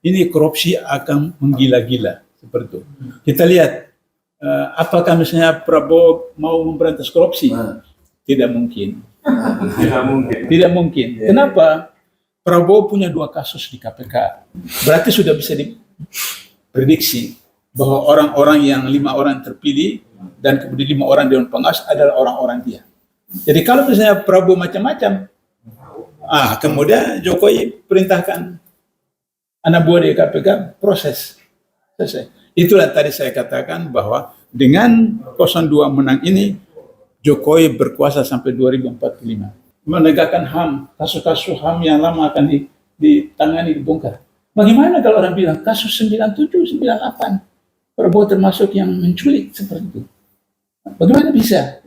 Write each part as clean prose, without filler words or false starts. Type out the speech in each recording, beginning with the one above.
ini korupsi akan menggila-gila seperti itu. Kita lihat apakah misalnya Prabowo mau memberantas korupsi? Tidak mungkin. Tidak mungkin. Kenapa? Prabowo punya 2 kasus di KPK. Berarti sudah bisa diprediksi bahwa orang-orang yang 5 orang terpilih dan kemudian 5 orang Dewan Pengawas adalah orang-orang dia. Jadi kalau misalnya Prabowo macam-macam, kemudian Jokowi perintahkan anak buah di KPK, proses selesai. Itulah tadi saya katakan bahwa dengan 02 menang ini, Jokowi berkuasa sampai 2045. Menegakkan HAM, kasus-kasus HAM yang lama akan ditangani, dibongkar. Bagaimana kalau orang bilang kasus 97, 98, Prabowo termasuk yang menculik seperti itu? Bagaimana bisa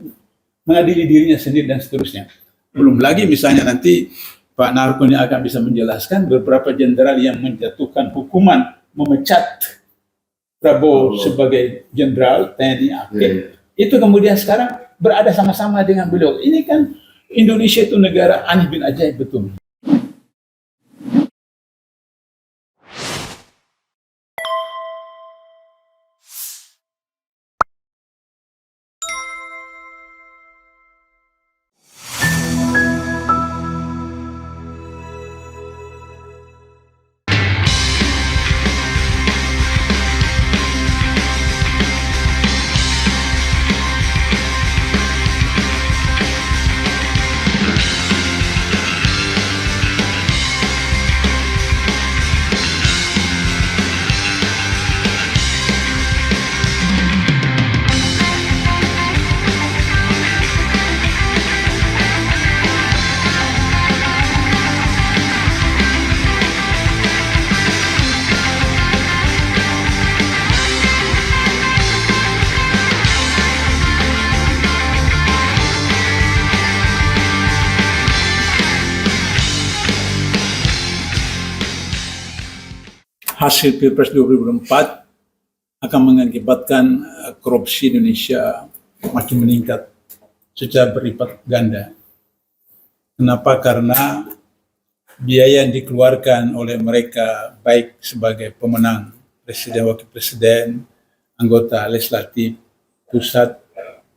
mengadili dirinya sendiri dan seterusnya? Belum lagi misalnya nanti Pak Narkoni akan bisa menjelaskan beberapa jenderal yang menjatuhkan hukuman memecat Prabowo sebagai jenderal TNI aktif. Itu kemudian sekarang berada sama-sama dengan beliau. Ini kan Indonesia itu negara aneh bin ajaib betul. Hasil Pilpres 2024 akan mengakibatkan korupsi Indonesia makin meningkat secara berlipat ganda. Kenapa? Karena biaya yang dikeluarkan oleh mereka baik sebagai pemenang presiden, wakil presiden, anggota legislatif, pusat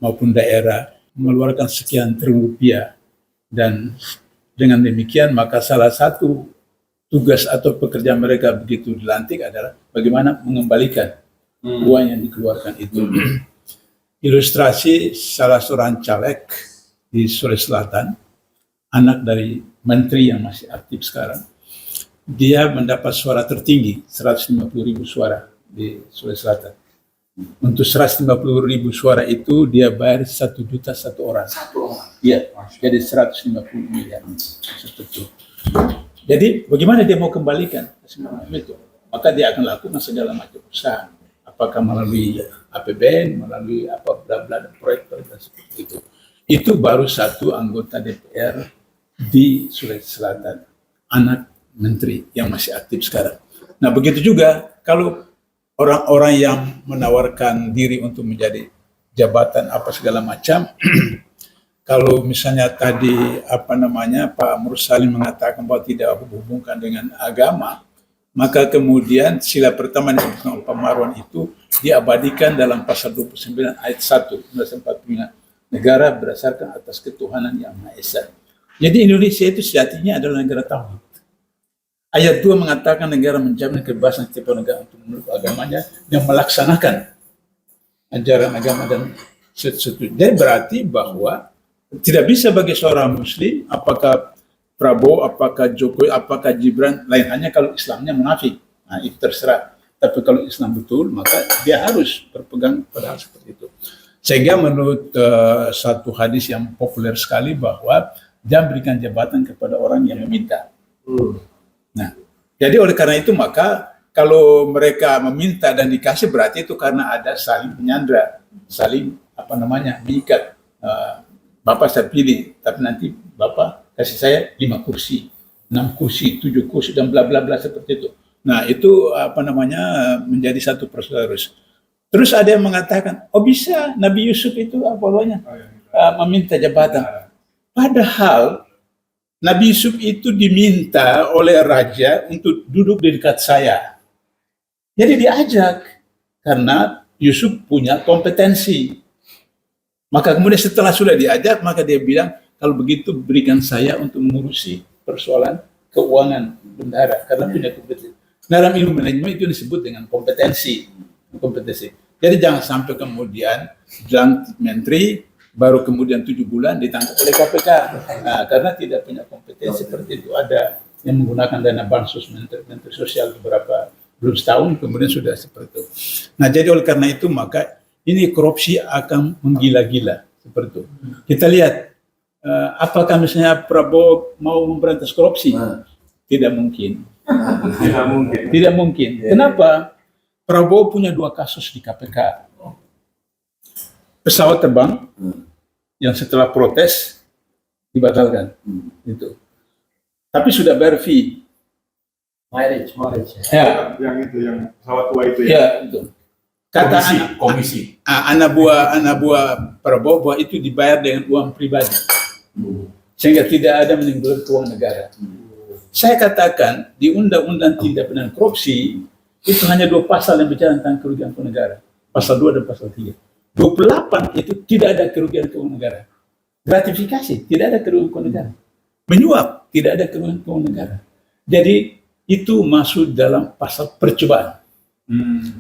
maupun daerah mengeluarkan sekian triliun rupiah, dan dengan demikian maka salah satu tugas atau pekerjaan mereka begitu dilantik adalah bagaimana mengembalikan uang yang dikeluarkan itu. Ilustrasi salah seorang caleg di Sulawesi Selatan, anak dari menteri yang masih aktif sekarang, dia mendapat suara tertinggi, 150.000 suara di Sulawesi Selatan. Untuk 150.000 suara itu dia bayar 1 juta satu orang. Iya, jadi 150 miliar. Seperti itu. Jadi bagaimana dia mau kembalikan itu? Maka dia akan lakukan segala macam usaha, apakah melalui APBN, melalui apa bla bla dan proyek dan seperti itu. Itu baru satu anggota DPR di Sulawesi Selatan, anak menteri yang masih aktif sekarang. Nah begitu juga kalau orang-orang yang menawarkan diri untuk menjadi jabatan apa segala macam. Kalau misalnya tadi Pak Mursalim mengatakan bahwa tidak hubungkan dengan agama, maka kemudian sila pertama yang disebutkan oleh Pak Marwan itu diabadikan dalam pasal 29 ayat 1 1945, negara berdasarkan atas ketuhanan yang Maha Esa. Jadi Indonesia itu sejatinya adalah negara tauhid. Ayat 2 mengatakan negara menjamin kebebasan setiap negara untuk menurut agamanya dan melaksanakan ajaran agama dan seterusnya. Jadi berarti bahwa tidak bisa bagi seorang muslim, apakah Prabowo, apakah Jokowi, apakah Gibran, lain hanya kalau Islamnya munafik. Nah itu terserah. Tapi kalau Islam betul, maka dia harus berpegang pada hal seperti itu. Sehingga menurut satu hadis yang populer sekali bahwa jangan berikan jabatan kepada orang yang meminta. Nah, jadi oleh karena itu maka kalau mereka meminta dan dikasih berarti itu karena ada saling menyandra, saling mengikat. Bapak saya pilih, tapi nanti Bapak kasih saya 5 kursi, 6 kursi, 7 kursi, dan bla bla bla seperti itu. Nah itu menjadi satu prosedur. Terus ada yang mengatakan, oh bisa Nabi Yusuf itu meminta jabatan. Padahal Nabi Yusuf itu diminta oleh raja untuk duduk di dekat saya. Jadi diajak karena Yusuf punya kompetensi. Maka kemudian setelah sudah diajak, maka dia bilang, kalau begitu berikan saya untuk mengurusi persoalan keuangan bendahara karena punya kompetensi. Dalam ilmu manajemen itu disebut dengan kompetensi. Jadi jangan sampai kemudian dilantik menteri, baru kemudian 7 bulan ditangkap oleh KPK. Nah, karena tidak punya kompetensi seperti itu. Ada yang menggunakan dana bansos menteri sosial beberapa belum setahun, kemudian sudah seperti itu. Nah, jadi oleh karena itu maka ini korupsi akan menggila-gila seperti itu. Kita lihat apakah misalnya Prabowo mau memberantas korupsi? Tidak mungkin. Tidak mungkin. Kenapa? Prabowo punya 2 kasus di KPK. Pesawat terbang yang setelah protes dibatalkan. Itu. Tapi sudah bayar fee. Marriage. Ya. Yang pesawat tua itu ya. Ya, itu. Kata komisi. Anak buah Prabowo bahwa itu dibayar dengan uang pribadi. Sehingga tidak ada menimbulkan uang negara. Saya katakan di Undang-Undang Tindak Pidana Korupsi itu hanya 2 pasal yang bicara tentang kerugian keuangan negara. Pasal 2 dan pasal 3. 28 itu tidak ada kerugian keuangan negara. Gratifikasi tidak ada kerugian keuangan negara. Menyuap tidak ada kerugian keuangan negara. Jadi itu masuk dalam pasal percobaan.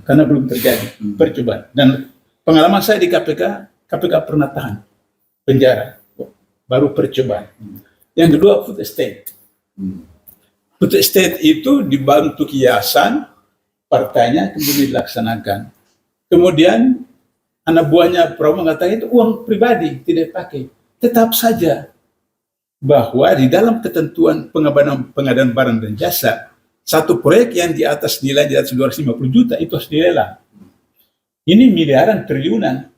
Karena belum terjadi percobaan. Dan pengalaman saya di KPK pernah tahan penjara, baru percobaan. Yang kedua food estate. Food estate itu dibantu kiasan partainya kemudian dilaksanakan. Kemudian anak buahnya Prabowo mengatakan itu uang pribadi tidak pakai. Tetap saja bahwa di dalam ketentuan pengadaan barang dan jasa, satu proyek yang di atas nilai di atas 250 juta itu harus dilelang. Ini miliaran, triliunan,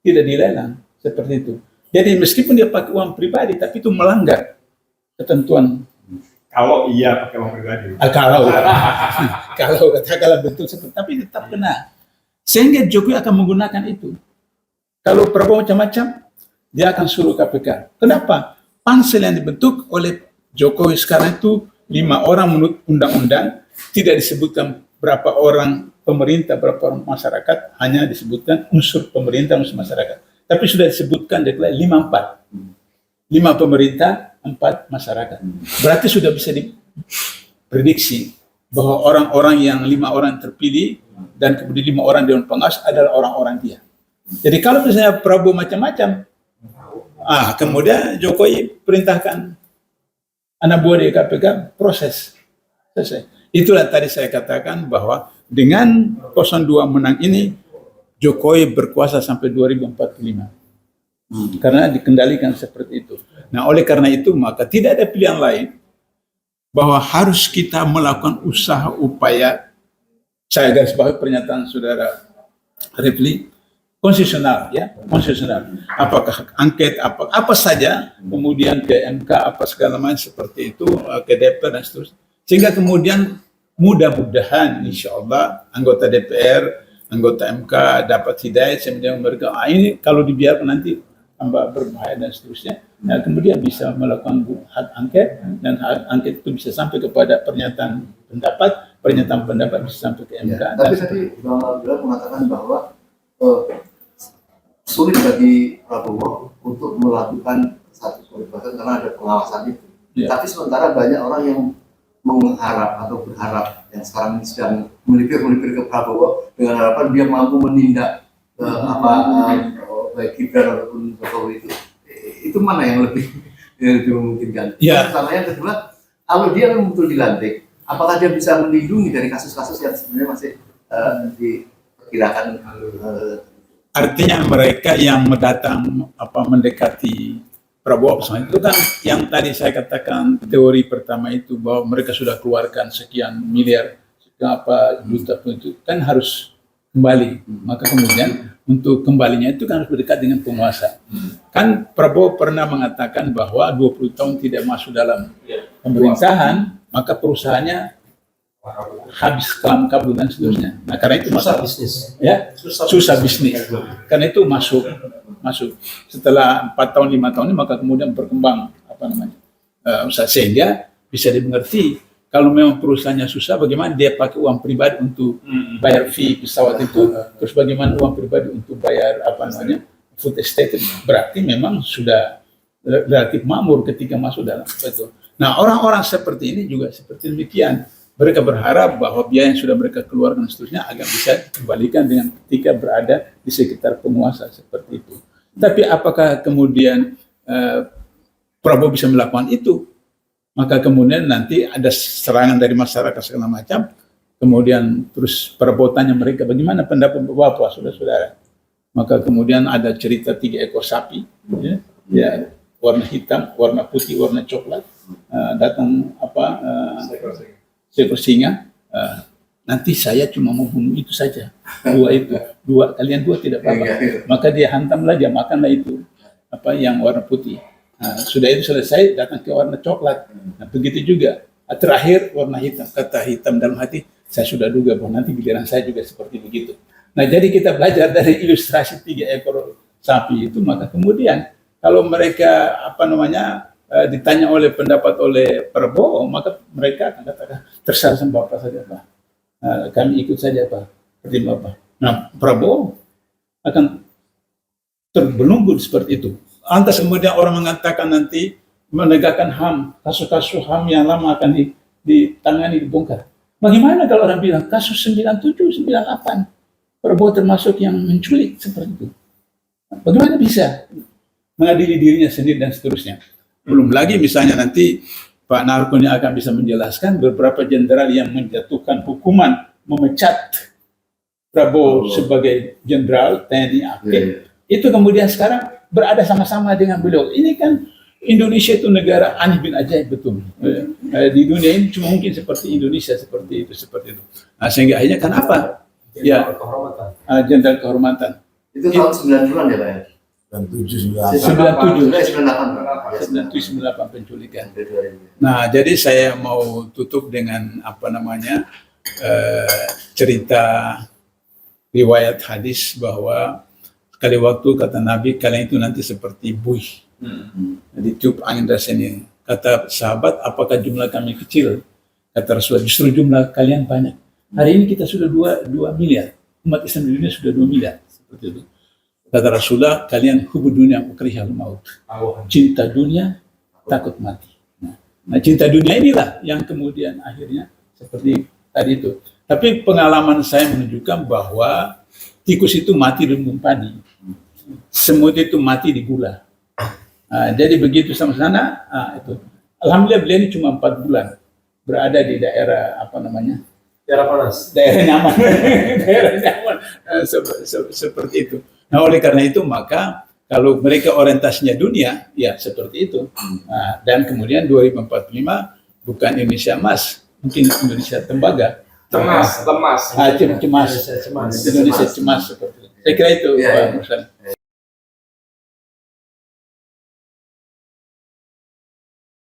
tidak dilelang seperti itu. Jadi meskipun dia pakai uang pribadi, tapi itu melanggar ketentuan. Kalau iya pakai uang pribadi. Kalau katakanlah betul seperti, tapi tetap kena. Sehingga Jokowi akan menggunakan itu. Kalau Prabowo macam-macam, dia akan suruh KPK. Kenapa? Pansel yang dibentuk oleh Jokowi sekarang itu 5 orang menurut undang-undang, tidak disebutkan berapa orang pemerintah, berapa orang masyarakat, hanya disebutkan unsur pemerintah, unsur masyarakat. Tapi sudah disebutkan deklarasi 5-4. 5 pemerintah, 4 masyarakat. Berarti sudah bisa diprediksi bahwa orang-orang yang 5 orang terpilih dan kemudian 5 orang dewan pengawas adalah orang-orang dia. Jadi kalau misalnya Prabowo macam-macam, kemudian Jokowi perintahkan anak buah di KPK proses selesai. Itulah tadi saya katakan bahwa dengan 02 menang ini Jokowi berkuasa sampai 2045 karena dikendalikan seperti itu. Nah, oleh karena itu maka tidak ada pilihan lain bahwa harus kita melakukan usaha upaya, saya garis bawahi pernyataan saudara Refli, konstitusional, ya, konstitusional. Apakah angket, apa saja, kemudian ke MK, apa segala macam seperti itu, ke DPR dan seterusnya. Sehingga kemudian mudah-mudahan, insya Allah, anggota DPR, anggota MK dapat hidayah, semenjak mereka, ini kalau dibiarkan nanti tambah berbahaya dan seterusnya. Nah, kemudian bisa melakukan hak angket, dan hak angket itu bisa sampai kepada pernyataan pendapat bisa sampai ke MK. Ya, tapi tadi Bang Abdullah mengatakan bahwa sulit bagi Prabowo untuk melakukan satu kebebasan karena ada pengawasan itu. Ya. Tapi sementara banyak orang yang mengharap atau berharap yang sekarang sedang melipir ke Prabowo dengan harapan dia mampu menindak baik Gibran ataupun Jokowi itu mana yang lebih memungkinkan? Ya. Sama yang kedua, kalau dia betul dilantik, apakah dia bisa melindungi dari kasus-kasus yang sebenarnya masih diperkirakan? Artinya mereka yang mendekati Prabowo itu kan yang tadi saya katakan teori pertama itu bahwa mereka sudah keluarkan sekian miliar, juta pun itu kan harus kembali. Maka kemudian untuk kembalinya itu kan harus berdekat dengan penguasa. Kan Prabowo pernah mengatakan bahwa 20 tahun tidak masuk dalam pemerintahan, maka perusahaannya habis kelam kabut dan seterusnya. Nah, karena itu susah bisnis. Ya, susah bisnis. Karena itu masuk. Setelah 4 tahun 5 tahun ini maka kemudian berkembang usaha, sehingga bisa dimengerti kalau memang perusahaannya susah, bagaimana dia pakai uang pribadi untuk bayar fee pesawat itu, terus bagaimana uang pribadi untuk bayar apa namanya food estate, berarti memang sudah relatif makmur ketika masuk dalam itu. Nah, orang-orang seperti ini juga seperti demikian. Mereka berharap bahwa biaya yang sudah mereka keluarkan dan seterusnya agar bisa dikembalikan dengan ketika berada di sekitar penguasa seperti itu. Tapi apakah kemudian Prabowo bisa melakukan itu? Maka kemudian nanti ada serangan dari masyarakat segala macam, kemudian terus perabotannya mereka, bagaimana pendapat Bapak, saudara-saudara? Maka kemudian ada cerita 3 ekor sapi, ya, warna hitam, warna putih, warna coklat, datang seekor singa. Nanti saya cuma mau bunuh itu saja, kalian dua tidak apa-apa. Maka dia hantamlah, dia makanlah itu yang warna putih. Nah, sudah itu selesai, datang ke warna coklat. Nah, begitu juga. Terakhir warna hitam. Kata hitam dalam hati, saya sudah duga bahwa nanti giliran saya juga seperti begitu. Nah, jadi kita belajar dari ilustrasi 3 ekor sapi itu, maka kemudian kalau mereka ditanya oleh pendapat oleh Prabowo, maka mereka akan katakan terserah sama Bapak saja, Pak. Kami ikut saja, Pak. Seperti Bapak. Nah, Prabowo akan terbelunggu seperti itu. Lantas kemudian orang mengatakan nanti menegakkan HAM, kasus-kasus HAM yang lama akan ditangani, dibongkar. Bagaimana kalau orang bilang kasus 97, 98, Prabowo termasuk yang menculik seperti itu? Bagaimana bisa mengadili dirinya sendiri dan seterusnya? Belum lagi misalnya nanti Pak Narkoni akan bisa menjelaskan beberapa jenderal yang menjatuhkan hukuman memecat Prabowo sebagai jenderal TNI aktif. Itu kemudian sekarang berada sama-sama dengan beliau. Ini kan Indonesia itu negara aneh bin ajaib betul. Di dunia ini cuma mungkin seperti Indonesia seperti itu. Nah, sehingga akhirnya kan apa? Ya, jenderal kehormatan. Itu tahun 90-an ya, Pak? 97-98 penculikan. Nah, jadi saya mau tutup dengan cerita riwayat hadis bahwa sekali waktu kata Nabi, kalian itu nanti seperti buih. Jadi tiup angin dari sini. Kata sahabat, apakah jumlah kami kecil? Kata Rasulullah, justru jumlah kalian banyak. Hari ini kita sudah 2 miliar. Umat Islam di dunia sudah 2 miliar. Seperti itu. Kata Rasulullah, kalian hubud dunia ukrihal maut. Cinta dunia, takut mati. Nah, cinta dunia inilah yang kemudian akhirnya seperti tadi itu. Tapi pengalaman saya menunjukkan bahwa tikus itu mati di lumbung padi, semut itu mati di gula. Jadi begitu sama sana, itu. Alhamdulillah beliau ini cuma 4 bulan berada di daerah Daerah panas. daerah nyaman, daerah nyaman, seperti itu. Nah, oleh karena itu maka kalau mereka orientasinya dunia, ya seperti itu. Dan kemudian 2045 bukan Indonesia emas, mungkin Indonesia tembaga. Cemas. Indonesia cemas seperti itu. Saya kira itu, Pak Musa.